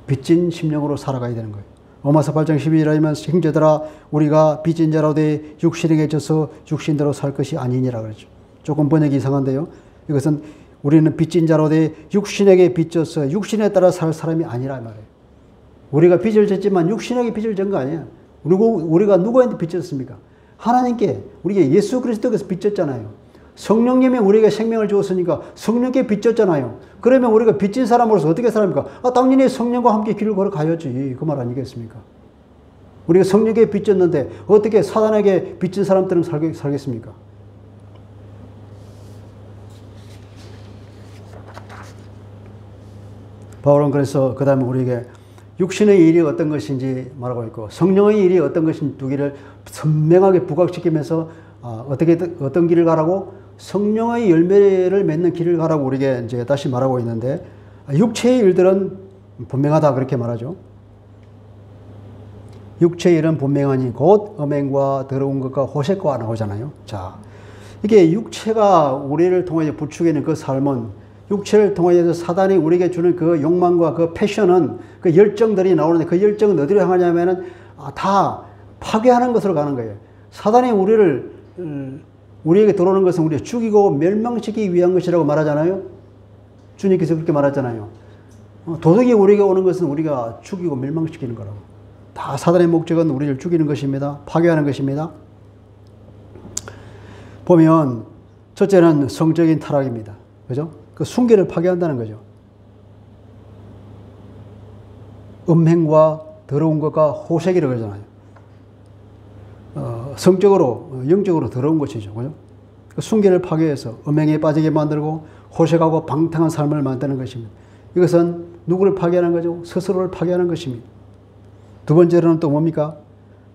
빚진 심령으로 살아가야 되는 거예요. 로마서 8장 12절에 하면 형제들아 우리가 빚진 자로 돼 육신에게 져서 육신대로 살 것이 아니니라 그러죠. 조금 번역이 이상한데요. 이것은 우리는 빚진 자로 돼 육신에게 빚져서 육신에 따라 살 사람이 아니라 말이에요. 우리가 빚을 졌지만 육신에게 빚을 진 거 아니에요. 우리가 누구한테 빚졌습니까? 하나님께, 우리가 예수 그리스도께서 빚졌잖아요. 성령님이 우리에게 생명을 주었으니까 성령께 빚졌잖아요. 그러면 우리가 빚진 사람으로서 어떻게 살합니까? 당연히 성령과 함께 길을 걸어가야지. 그 말 아니겠습니까? 우리가 성령께 빚졌는데 어떻게 사단에게 빚진 사람들은 살겠습니까? 바울은 그래서 그 다음에 우리에게 육신의 일이 어떤 것인지 말하고 있고 성령의 일이 어떤 것인지 두 개를 선명하게 부각시키면서 어떤 길을 가라고? 성령의 열매를 맺는 길을 가라고 우리에게 이제 다시 말하고 있는데 육체의 일들은 분명하다 그렇게 말하죠. 육체의 일은 분명하니 곧 음행과 더러운 것과 호색과 나오잖아요. 자, 이게 육체가 우리를 통해 부추기는 그 삶은 육체를 통해서 사단이 우리에게 주는 그 욕망과 그 패션은 그 열정들이 나오는데 그 열정은 어디로 향하냐면은 다 파괴하는 것으로 가는 거예요. 사단이 우리에게 들어오는 것은 우리를 죽이고 멸망시키기 위한 것이라고 말하잖아요. 주님께서 그렇게 말하잖아요. 도둑이 우리에게 오는 것은 우리가 죽이고 멸망시키는 거라고. 다 사단의 목적은 우리를 죽이는 것입니다. 파괴하는 것입니다. 보면 첫째는 성적인 타락입니다. 그죠? 그 순결을 파괴한다는 거죠. 음행과 더러운 것과 호색이라고 그러잖아요. 성적으로, 영적으로 더러운 것이죠. 그죠? 그 순결을 파괴해서 음행에 빠지게 만들고 호색하고 방탕한 삶을 만드는 것입니다. 이것은 누구를 파괴하는 거죠? 스스로를 파괴하는 것입니다. 두 번째로는 또 뭡니까?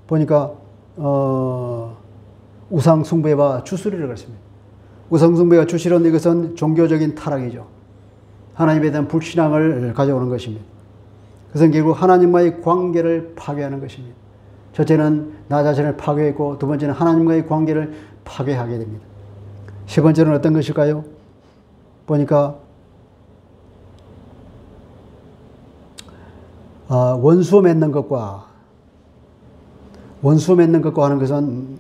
보니까 우상숭배와 주술이라고 했습니다. 우상숭배와 주술은 이것은 종교적인 타락이죠. 하나님에 대한 불신앙을 가져오는 것입니다. 그것은 결국 하나님과의 관계를 파괴하는 것입니다. 첫째는 나 자신을 파괴했고 두 번째는 하나님과의 관계를 파괴하게 됩니다. 세 번째는 어떤 것일까요? 보니까 원수 맺는 것과 하는 것은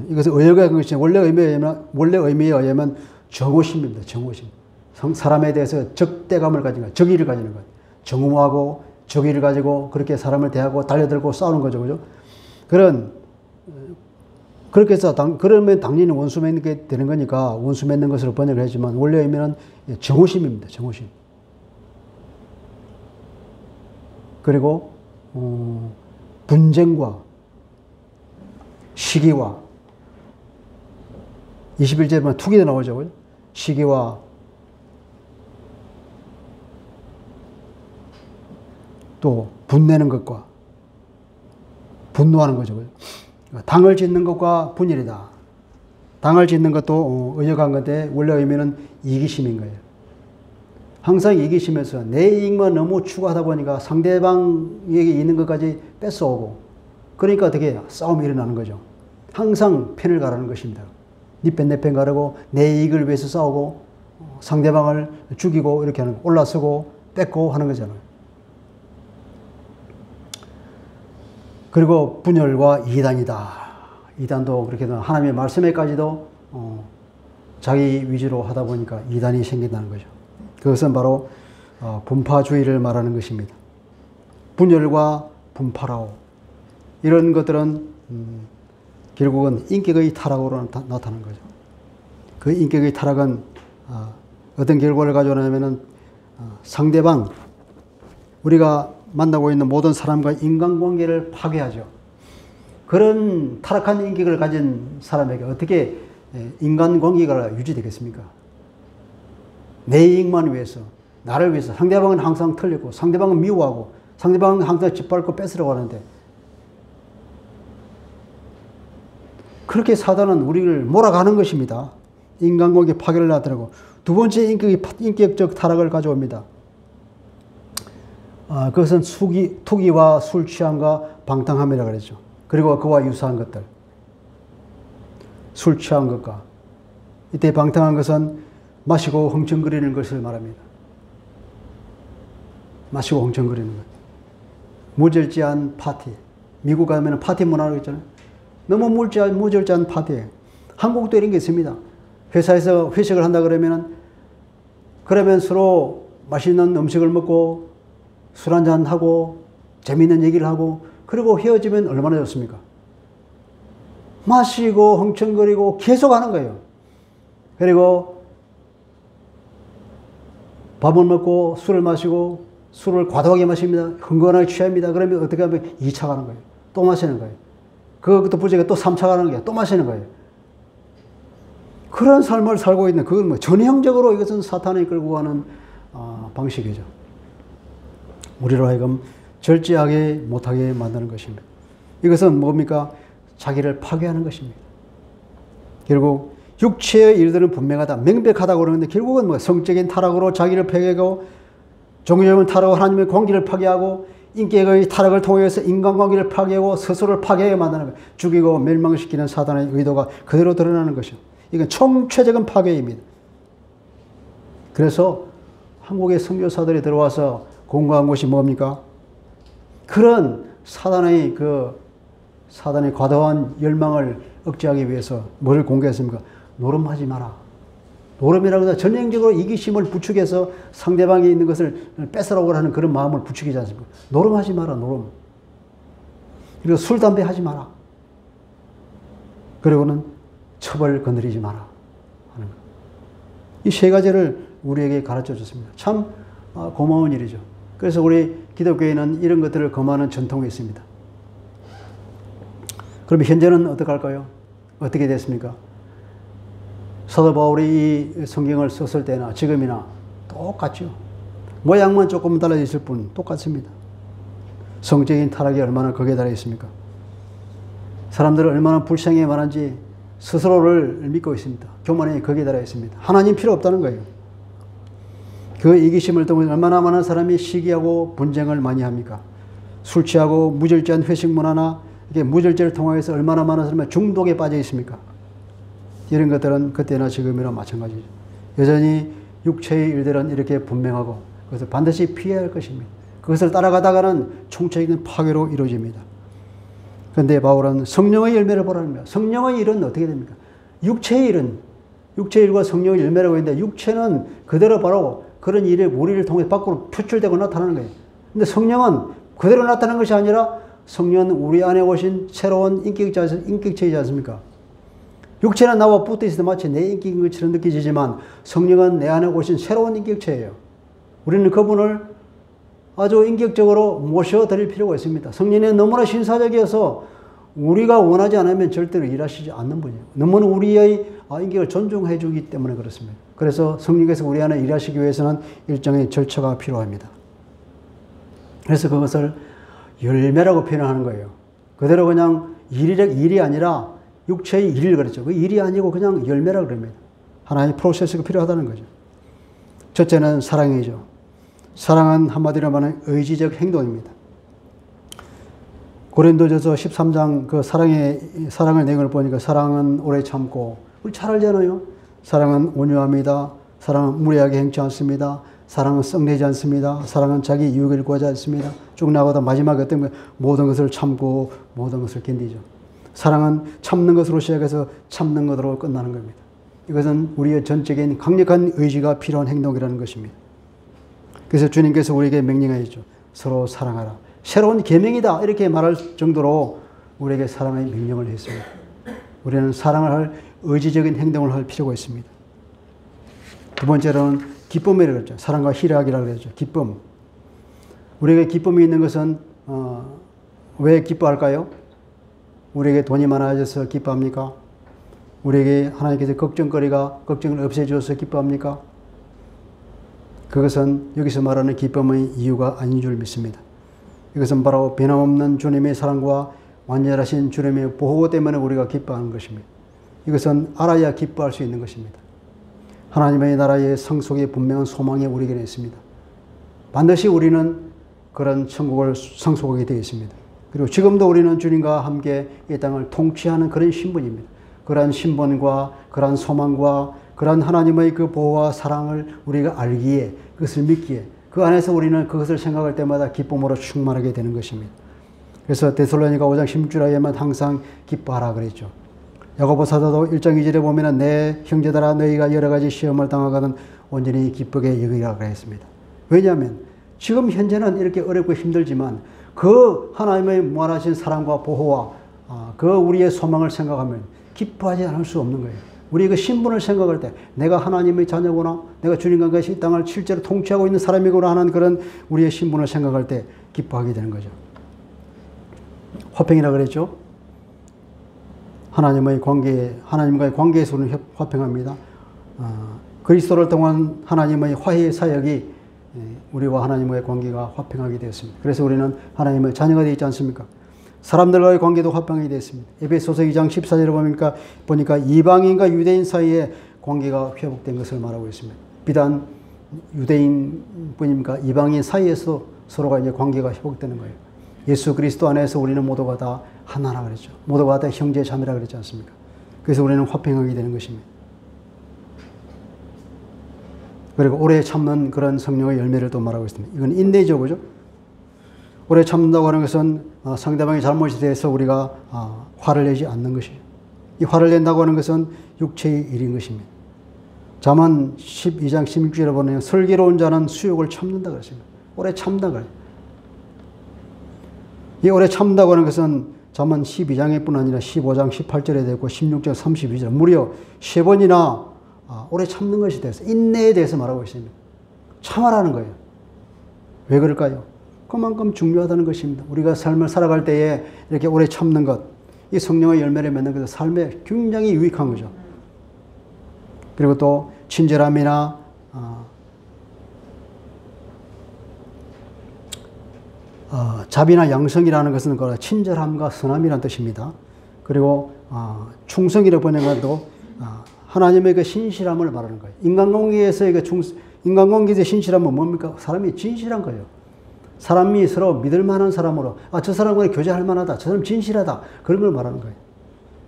이것은 의역한 것이 원래 의미에 의하면 정오심입니다. 정오심. 사람에 대해서 적대감을 가진 것, 적의를 가지는 것. 정오하고 적의를 가지고 그렇게 사람을 대하고 달려들고 싸우는 거죠. 그죠? 그렇게 해서 그러면 당연히 원수 맺는 게 되는 거니까 원수 맺는 것으로 번역을 했지만 원래 의미는 정오심입니다. 정오심. 그리고 분쟁과 시기와 21절에 보면 투기도 나오죠. 시기와 또 분내는 것과 분노하는 거죠. 당을 짓는 것과 분열이다. 당을 짓는 것도 의역한 건데 원래 의미는 이기심인 거예요. 항상 이기심에서 내 이익만 너무 추구하다 보니까 상대방에게 있는 것까지 뺏어오고 그러니까 어떻게 싸움이 일어나는 거죠. 항상 편을 가르는 것입니다. 네 편 내 편 가르고 내 이익을 위해서 싸우고 상대방을 죽이고 이렇게 하는 올라서고 뺏고 하는 거잖아요. 그리고 분열과 이단이다. 이단도 그렇게 하나님의 말씀에까지도 자기 위주로 하다 보니까 이단이 생긴다는 거죠. 그것은 바로 분파주의를 말하는 것입니다. 분열과 분파라오 이런 것들은 결국은 인격의 타락으로 나타나는 거죠. 그 인격의 타락은 어떤 결과를 가져오냐면은 상대방 우리가 만나고 있는 모든 사람과 인간관계를 파괴하죠. 그런 타락한 인격을 가진 사람에게 어떻게 인간관계가 유지되겠습니까? 내 이익만 위해서, 나를 위해서 상대방은 항상 틀리고 상대방은 미워하고 상대방은 항상 짓밟고 뺏으려고 하는데 그렇게 사단은 우리를 몰아가는 것입니다. 인간관계 파괴를 나타내고 두 번째 인격적 타락을 가져옵니다. 그것은 투기와 술 취함과 방탕함이라고 그러죠. 그리고 그와 유사한 것들. 술 취한 것과 이때 방탕한 것은 마시고 흥청거리는 것을 말합니다. 마시고 흥청거리는 것. 무절제한 파티. 미국 가면 파티 문화라고 있잖아요. 너무 무절제한 파티예요. 한국도 이런 게 있습니다. 회사에서 회식을 한다 그러면 서로 맛있는 음식을 먹고 술 한잔 하고 재미있는 얘기를 하고 그리고 헤어지면 얼마나 좋습니까? 마시고 흥청거리고 계속 하는 거예요. 그리고 밥을 먹고 술을 마시고 술을 과도하게 마십니다. 흥건하게 취합니다. 그러면 어떻게 하면 2차 가는 거예요. 또 마시는 거예요. 그것도 부족해 또 3차 가는 거예요. 또 마시는 거예요. 그런 삶을 살고 있는 그건 뭐 전형적으로 이것은 사탄이 끌고 가는 방식이죠. 우리로 하여금 절제하게 못하게 만드는 것입니다. 이것은 뭡니까? 자기를 파괴하는 것입니다. 결국 육체의 일들은 분명하다, 명백하다고 그러는데 결국은 뭐 성적인 타락으로 자기를 파괴하고 종교적인 타락으로 하나님의 공기를 파괴하고 인격의 타락을 통해서 인간관계를 파괴하고 스스로를 파괴하게 만드는 거예요. 죽이고 멸망시키는 사단의 의도가 그대로 드러나는 것이죠. 이건 총체적인 파괴입니다. 그래서 한국의 선교사들이 들어와서 공부한 것이 뭡니까? 그런 사단의 과도한 열망을 억제하기 위해서 뭐를 공개했습니까? 노름하지 마라. 노름이라고 해서 전형적으로 이기심을 부추겨서 상대방이 있는 것을 뺏으라고 하는 그런 마음을 부추기지 않습니까? 노름하지 마라, 노름. 그리고 술, 담배 하지 마라. 그리고는 첩을 건드리지 마라 하는 것. 이 세 가지를 우리에게 가르쳐 줬습니다. 참 고마운 일이죠. 그래서 우리 기독교에는 이런 것들을 검하는 전통이 있습니다. 그럼 현재는 어떡할까요? 어떻게 됐습니까? 사도 바울이 이 성경을 썼을 때나 지금이나 똑같죠. 모양만 조금 달라졌을 뿐 똑같습니다. 성적인 타락이 얼마나 극에 달해 있습니까? 사람들은 얼마나 불쌍해 말한지 스스로를 믿고 있습니다. 교만이 극에 달해 있습니다. 하나님 필요 없다는 거예요. 그 이기심을 통해 얼마나 많은 사람이 시기하고 분쟁을 많이 합니까? 술 취하고 무절제한 회식 문화나 이게 무절제를 통해서 얼마나 많은 사람이 중독에 빠져 있습니까? 이런 것들은 그때나 지금이나 마찬가지죠. 여전히 육체의 일들은 이렇게 분명하고 그것을 반드시 피해야 할 것입니다. 그것을 따라가다가는 총체적인 파괴로 이루어집니다. 그런데 바울은 성령의 열매를 보라는 거예요. 성령의 일은 어떻게 됩니까? 육체의 일과 성령의 열매라고 했는데 육체는 그대로 바로 그런 일이 우리를 통해 밖으로 표출되고 나타나는 거예요. 근데 성령은 그대로 나타나는 것이 아니라 성령은 우리 안에 오신 새로운 인격체이지 않습니까? 육체는 나와 붙어 있을 때 마치 내 인격인 것처럼 느껴지지만 성령은 내 안에 오신 새로운 인격체예요. 우리는 그분을 아주 인격적으로 모셔드릴 필요가 있습니다. 성령은 너무나 신사적이어서 우리가 원하지 않으면 절대로 일하시지 않는 분이에요. 너무나 우리의 인격을 존중해 주기 때문에 그렇습니다. 그래서 성령께서 우리 안에 일하시기 위해서는 일정의 절차가 필요합니다. 그래서 그것을 열매라고 표현하는 거예요. 그대로 그냥 일이 아니라 육체의 일을 그랬죠. 그 일이 아니고 그냥 열매라고 그럽니다. 하나의 프로세스가 필요하다는 거죠. 첫째는 사랑이죠. 사랑은 한마디로 말하면 의지적 행동입니다. 고린도전서 13장 그 사랑의 내용을 보니까 사랑은 오래 참고, 우리 잘 알잖아요. 사랑은 온유합니다. 사랑은 무례하게 행치 않습니다. 사랑은 썩내지 않습니다. 사랑은 자기 유익을 구하지 않습니다. 쭉 나가다 마지막에 어떤 거 모든 것을 참고 모든 것을 견디죠. 사랑은 참는 것으로 시작해서 참는 것으로 끝나는 겁니다. 이것은 우리의 전적인 강력한 의지가 필요한 행동이라는 것입니다. 그래서 주님께서 우리에게 명령하셨죠. 서로 사랑하라. 새로운 계명이다 이렇게 말할 정도로 우리에게 사랑의 명령을 했습니다. 우리는 사랑을 할 의지적인 행동을 할 필요가 있습니다. 두 번째로는 기쁨이라고 그랬죠. 사랑과 희락이라고 그랬죠. 기쁨. 우리에게 기쁨이 있는 것은 왜 기뻐할까요? 우리에게 돈이 많아져서 기뻐합니까? 우리에게 하나님께서 걱정을 없애주어서 기뻐합니까? 그것은 여기서 말하는 기쁨의 이유가 아닌 줄 믿습니다. 이것은 바로 변함없는 주님의 사랑과 완전하신 주님의 보호 때문에 우리가 기뻐하는 것입니다. 이것은 알아야 기뻐할 수 있는 것입니다. 하나님의 나라의 상속의 분명한 소망이 우리에게 있습니다. 반드시 우리는 그런 천국을 상속하게 되어 있습니다. 그리고 지금도 우리는 주님과 함께 이 땅을 통치하는 그런 신분입니다. 그러한 신분과 그러한 소망과 그러한 하나님의 그 보호와 사랑을 우리가 알기에, 그것을 믿기에, 그 안에서 우리는 그것을 생각할 때마다 기쁨으로 충만하게 되는 것입니다. 그래서 데살로니가 5장 16절에만 항상 기뻐하라 그랬죠. 야고보 사도도 1장 2절에 보면은 내 형제들아 너희가 여러 가지 시험을 당하거든 온전히 기쁘게 여기라 그랬습니다. 왜냐하면 지금 현재는 이렇게 어렵고 힘들지만 그 하나님의 무한하신 사랑과 보호와 그 우리의 소망을 생각하면 기뻐하지 않을 수 없는 거예요. 우리의 그 신분을 생각할 때 내가 하나님의 자녀구나, 내가 주님과 같이 이 땅을 실제로 통치하고 있는 사람이구나 하는 그런 우리의 신분을 생각할 때 기뻐하게 되는 거죠. 화평이라 그랬죠. 하나님과의 관계에서 우리는 화평합니다. 그리스도를 통한 하나님의 화해의 사역이 우리와 하나님과의 관계가 화평하게 되었습니다. 그래서 우리는 하나님의 자녀가 되어 있지 않습니까? 사람들과의 관계도 화평하게 되었습니다. 에베소서 2장 14절에 보니까 이방인과 유대인 사이에 관계가 회복된 것을 말하고 있습니다. 비단 유대인뿐입니까? 이방인 사이에서 서로가 이제 관계가 회복되는 거예요. 예수 그리스도 안에서 우리는 모두가 다 하나라 그랬죠. 모두가 다 형제 자매라 그랬지 않습니까? 그래서 우리는 화평하게 되는 것입니다. 그리고 오래 참는 그런 성령의 열매를 또 말하고 있습니다. 이건 인내죠, 그죠? 오래 참는다고 하는 것은 상대방의 잘못에 대해서 우리가 화를 내지 않는 것이죠. 이 화를 낸다고 하는 것은 육체의 일인 것입니다. 잠언 12장 16절에 보면 슬기로운 자는 수욕을 참는다 그랬습니다. 오래 참다 그래요. 이 오래 참는다고 하는 것은 잠언 12장에 뿐 아니라 15장 18절에 되고 16장 32절 무려 3번이나 오래 참는 것에 대해서 인내에 대해서 말하고 있습니다. 참아라는 거예요. 왜 그럴까요? 그만큼 중요하다는 것입니다. 우리가 삶을 살아갈 때에 이렇게 오래 참는 것, 이 성령의 열매를 맺는 것은 삶에 굉장히 유익한 거죠. 그리고 또 친절함이나 자비나 양성이라는 것은 친절함과 선함이라는 뜻입니다. 그리고 충성이라고 번역한 것도 하나님의 그 신실함을 말하는 거예요. 인간관계에서의 신실함은 뭡니까? 사람이 진실한 거예요. 사람이 서로 믿을 만한 사람으로 저 사람과 교제할 만하다. 저 사람 진실하다. 그런 걸 말하는 거예요.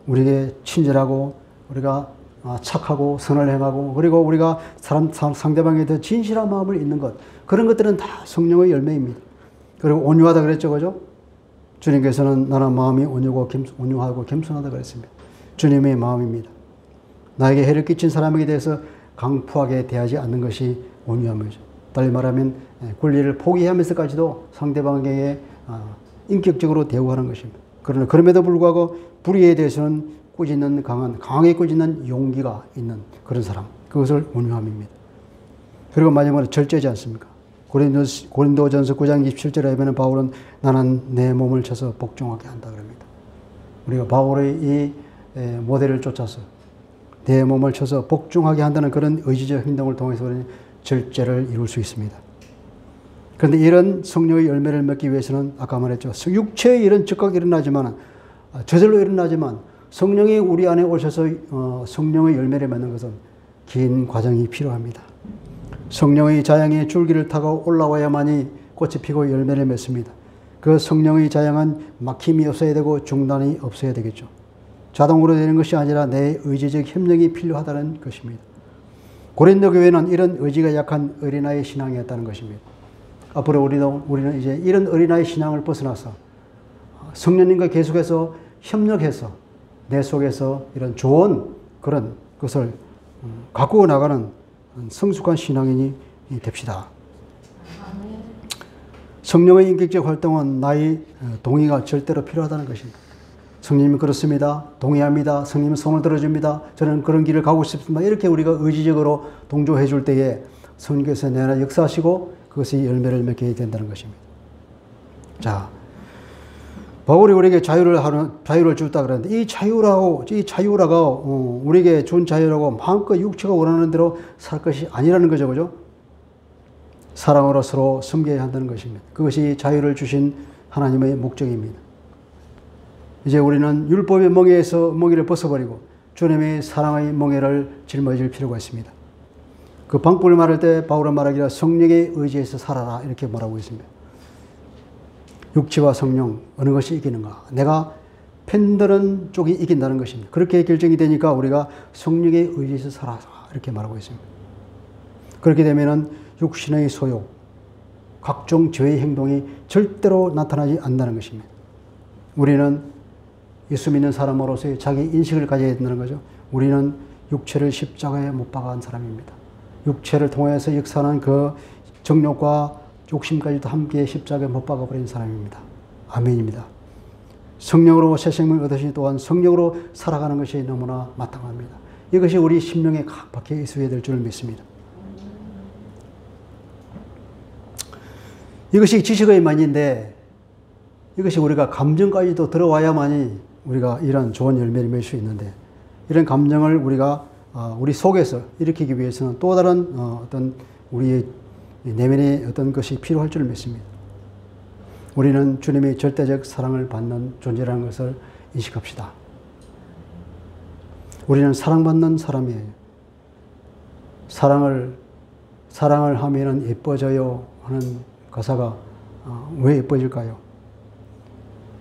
우리에게 친절하고 우리가 착하고 선을 행하고 그리고 우리가 상대방에 대해 진실한 마음을 있는 것. 그런 것들은 다 성령의 열매입니다. 그리고 온유하다 그랬죠. 그죠? 주님께서는 나는 마음이 온유하고 겸손하다 그랬습니다. 주님의 마음입니다. 나에게 해를 끼친 사람에게 대해서 강포하게 대하지 않는 것이 온유함이죠. 달리 말하면 권리를 포기하면서까지도 상대방에게 인격적으로 대우하는 것입니다. 그러나 그럼에도 불구하고 불의에 대해서는 강하게 꾸짖는 용기가 있는 그런 사람. 그것을 온유함입니다. 그리고 마지막으로 절제지 않습니까? 고린도전서 9장 27절에 보면 바울은 나는 내 몸을 쳐서 복종하게 한다 그럽니다. 우리가 바울의 이 모델을 쫓아서 내 몸을 쳐서 복종하게 한다는 그런 의지적 행동을 통해서 우리는 절제를 이룰 수 있습니다. 그런데 이런 성령의 열매를 맺기 위해서는 아까 말했죠. 육체의 일은 즉각 일어나지만 저절로 일어나지만 성령이 우리 안에 오셔서 성령의 열매를 맺는 것은 긴 과정이 필요합니다. 성령의 자양이 줄기를 타고 올라와야만이 꽃이 피고 열매를 맺습니다. 그 성령의 자양은 막힘이 없어야 되고 중단이 없어야 되겠죠. 자동으로 되는 것이 아니라 내 의지적 협력이 필요하다는 것입니다. 고린도 교회는 이런 의지가 약한 어린아이 신앙이었다는 것입니다. 앞으로 우리는 이제 이런 어린아이 신앙을 벗어나서 성령님과 계속해서 협력해서 내 속에서 이런 좋은 그런 것을 가꾸어 나가는 성숙한 신앙인이 됩시다. 성령의 인격적 활동은 나의 동의가 절대로 필요하다는 것입니다. 성령님이 그렇습니다. 동의합니다. 성령님은 손을 들어줍니다. 저는 그런 길을 가고 싶습니다. 이렇게 우리가 의지적으로 동조해 줄 때에 성령께서 내 안에 역사하시고 그것이 열매를 맺게 된다는 것입니다. 자, 바울이 우리에게 자유를 주었다 그러는데 이 자유라가 우리에게 준 자유라고 마음껏 육체가 원하는 대로 살 것이 아니라는 거죠. 그죠? 사랑으로 서로 섬겨야 한다는 것입니다. 그것이 자유를 주신 하나님의 목적입니다. 이제 우리는 율법의 멍에를 벗어버리고 주님의 사랑의 멍에를 짊어질 필요가 있습니다. 그 방법을 말할 때 바울은 말하기를 성령의 의지에서 살아라 이렇게 말하고 있습니다. 육체와 성령 어느 것이 이기는가? 내가 편드는 쪽이 이긴다는 것입니다. 그렇게 결정이 되니까 우리가 성령의 의지에서 살아라 이렇게 말하고 있습니다. 그렇게 되면은 육신의 소욕, 각종 죄의 행동이 절대로 나타나지 않는다는 것입니다. 우리는 예수 믿는 사람으로서의 자기 인식을 가져야 된다는 거죠. 우리는 육체를 십자가에 못 박아한 사람입니다. 육체를 통해서 역사하는 그 정욕과 욕심까지도 함께 십자가에 못 박아버린 사람입니다. 아멘입니다. 성령으로 새 생명을 얻으시니 또한 성령으로 살아가는 것이 너무나 마땅합니다. 이것이 우리 심령에 각 박혀 있어야 될 줄 믿습니다. 이것이 지식의 만인데 이것이 우리가 감정까지도 들어와야만이 우리가 이런 좋은 열매를 맺을 수 있는데 이런 감정을 우리가 우리 속에서 일으키기 위해서는 또 다른 어떤 우리의 내면의 어떤 것이 필요할 줄 믿습니다. 우리는 주님의 절대적 사랑을 받는 존재라는 것을 인식합시다. 우리는 사랑받는 사람이에요. 사랑을 하면은 예뻐져요 하는 가사가 왜 예뻐질까요?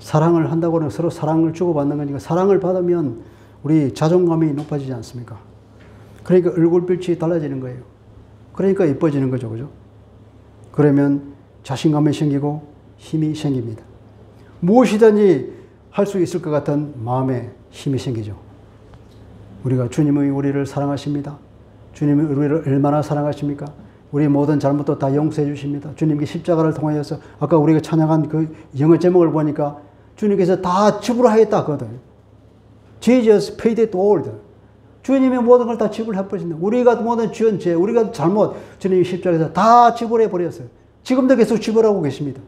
사랑을 한다고는 서로 사랑을 주고받는 거니까 사랑을 받으면 우리 자존감이 높아지지 않습니까? 그러니까 얼굴빛이 달라지는 거예요. 그러니까 예뻐지는 거죠. 그죠? 그러면 자신감이 생기고 힘이 생깁니다. 무엇이든지 할 수 있을 것 같은 마음에 힘이 생기죠. 우리가 주님이 우리를 사랑하십니다. 주님이 우리를 얼마나 사랑하십니까? 우리 모든 잘못도 다 용서해 주십니다. 주님께 십자가를 통하여서 아까 우리가 찬양한 그 영어 제목을 보니까 주님께서 다 지불하겠다 하거든. Jesus paid it all. 주님이 모든 걸 다 지불해 버리신다. 우리가 모든 지은 죄, 우리가 잘못 주님이 십자가에서 다 지불해 버렸어요. 지금도 계속 지불하고 계십니다.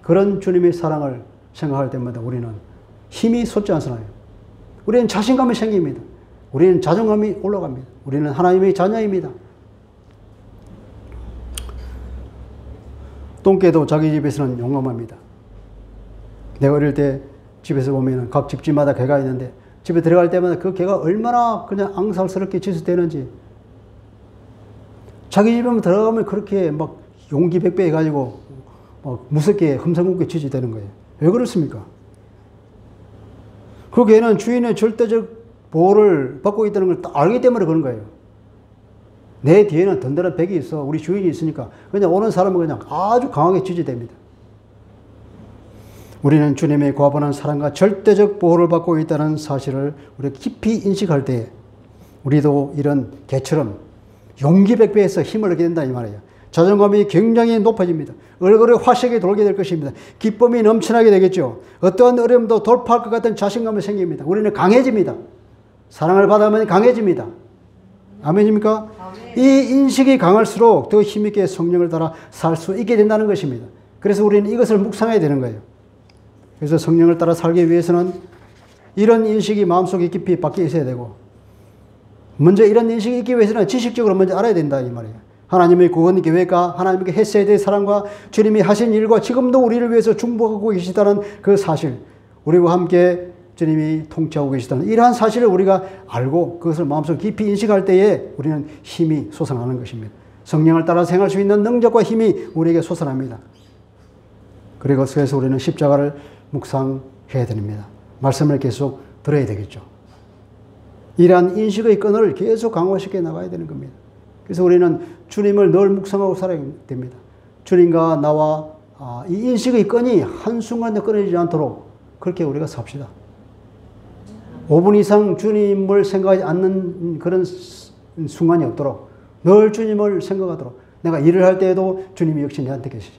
그런 주님의 사랑을 생각할 때마다 우리는 힘이 솟지 않잖아요. 우리는 자신감이 생깁니다. 우리는 자존감이 올라갑니다. 우리는 하나님의 자녀입니다. 똥개도 자기 집에서는 용감합니다. 내가 어릴 때 집에서 보면 각 집집마다 개가 있는데 집에 들어갈 때마다 그 개가 얼마나 그냥 앙살스럽게 지수되는지 자기 집에 들어가면 그렇게 막 용기백배 해가지고 막 무섭게 흠성궂게 지지되는 거예요. 왜 그렇습니까? 그 개는 주인의 절대적 보호를 받고 있다는 걸 알기 때문에 그런 거예요. 내 뒤에는 든든한 백이 있어. 우리 주인이 있으니까 그냥 오는 사람은 그냥 아주 강하게 지지됩니다. 우리는 주님의 과분한 사랑과 절대적 보호를 받고 있다는 사실을 우리가 깊이 인식할 때 우리도 이런 개처럼 용기백배해서 힘을 얻게 된다 이 말이에요. 자존감이 굉장히 높아집니다. 얼굴에 화색이 돌게 될 것입니다. 기쁨이 넘쳐나게 되겠죠. 어떠한 어려움도 돌파할 것 같은 자신감이 생깁니다. 우리는 강해집니다. 사랑을 받으면 강해집니다. 아멘입니까? 아멘. 이 인식이 강할수록 더 힘있게 성령을 따라 살 수 있게 된다는 것입니다. 그래서 우리는 이것을 묵상해야 되는 거예요. 그래서 성령을 따라 살기 위해서는 이런 인식이 마음속에 깊이 박혀 있어야 되고 먼저 이런 인식이 있기 위해서는 지식적으로 먼저 알아야 된다 이 말이에요. 하나님의 구원 계획과 하나님께 했어야 될 사랑과 주님이 하신 일과 지금도 우리를 위해서 중보하고 계시다는 그 사실, 우리와 함께 주님이 통치하고 계시다는 이러한 사실을 우리가 알고 그것을 마음속 깊이 인식할 때에 우리는 힘이 솟아나는 것입니다. 성령을 따라 생활할 수 있는 능력과 힘이 우리에게 솟아납니다. 그리고 그래서 우리는 십자가를 묵상해야 됩니다. 말씀을 계속 들어야 되겠죠. 이러한 인식의 끈을 계속 강화시켜 나가야 되는 겁니다. 그래서 우리는 주님을 늘 묵상하고 살아야 됩니다. 주님과 나와 이 인식의 끈이 한순간도 끊어지지 않도록 그렇게 우리가 삽시다. 5분 이상 주님을 생각하지 않는 그런 순간이 없도록 늘 주님을 생각하도록 내가 일을 할 때에도 주님이 역시 내한테 계시지.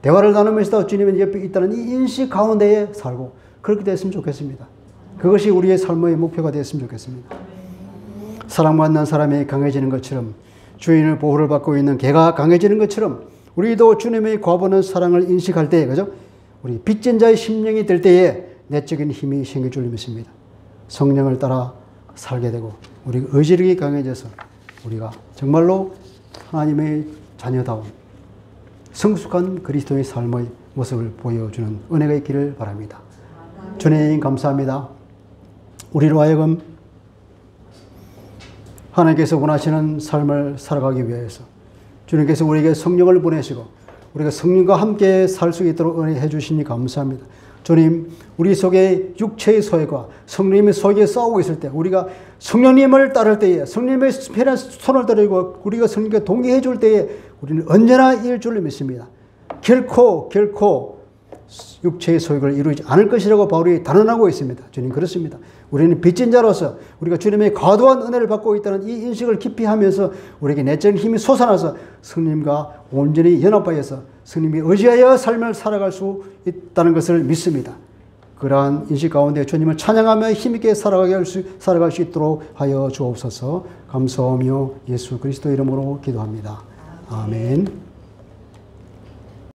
대화를 나누면서도 주님이 옆에 있다는 이 인식 가운데에 살고 그렇게 됐으면 좋겠습니다. 그것이 우리의 삶의 목표가 됐으면 좋겠습니다. 사랑받는 사람이 강해지는 것처럼 주인의 보호를 받고 있는 개가 강해지는 것처럼 우리도 주님의 과분한 사랑을 인식할 때, 그죠? 우리 빚진 자의 심령이 될 때에 내적인 힘이 생길 줄 믿습니다. 성령을 따라 살게 되고 우리가 의지력이 강해져서 우리가 정말로 하나님의 자녀다운 성숙한 그리스도의 삶의 모습을 보여주는 은혜가 있기를 바랍니다. 주님 감사합니다. 우리로 하여금 하나님께서 원하시는 삶을 살아가기 위해서 주님께서 우리에게 성령을 보내시고 우리가 성령과 함께 살 수 있도록 은혜해 주시니 감사합니다. 주님, 우리 속에 육체의 소외가 성령님의 소외에 싸우고 있을 때 우리가 성령님을 따를 때에 성령님의 편한 손을 들고 우리가 성령님께 동의해 줄 때에 우리는 언제나 이길 줄 믿습니다. 결코 육체의 소욕을 이루지 않을 것이라고 바울이 단언하고 있습니다. 주님 그렇습니다. 우리는 빚진 자로서 우리가 주님의 과도한 은혜를 받고 있다는 이 인식을 깊이 하면서 우리에게 내적인 힘이 솟아나서 성령님과 온전히 연합하여서 성령님이 의지하여 삶을 살아갈 수 있다는 것을 믿습니다. 그러한 인식 가운데 주님을 찬양하며 힘있게 살아갈 수 있도록 하여 주옵소서. 감사하며 예수 그리스도 이름으로 기도합니다. 아멘.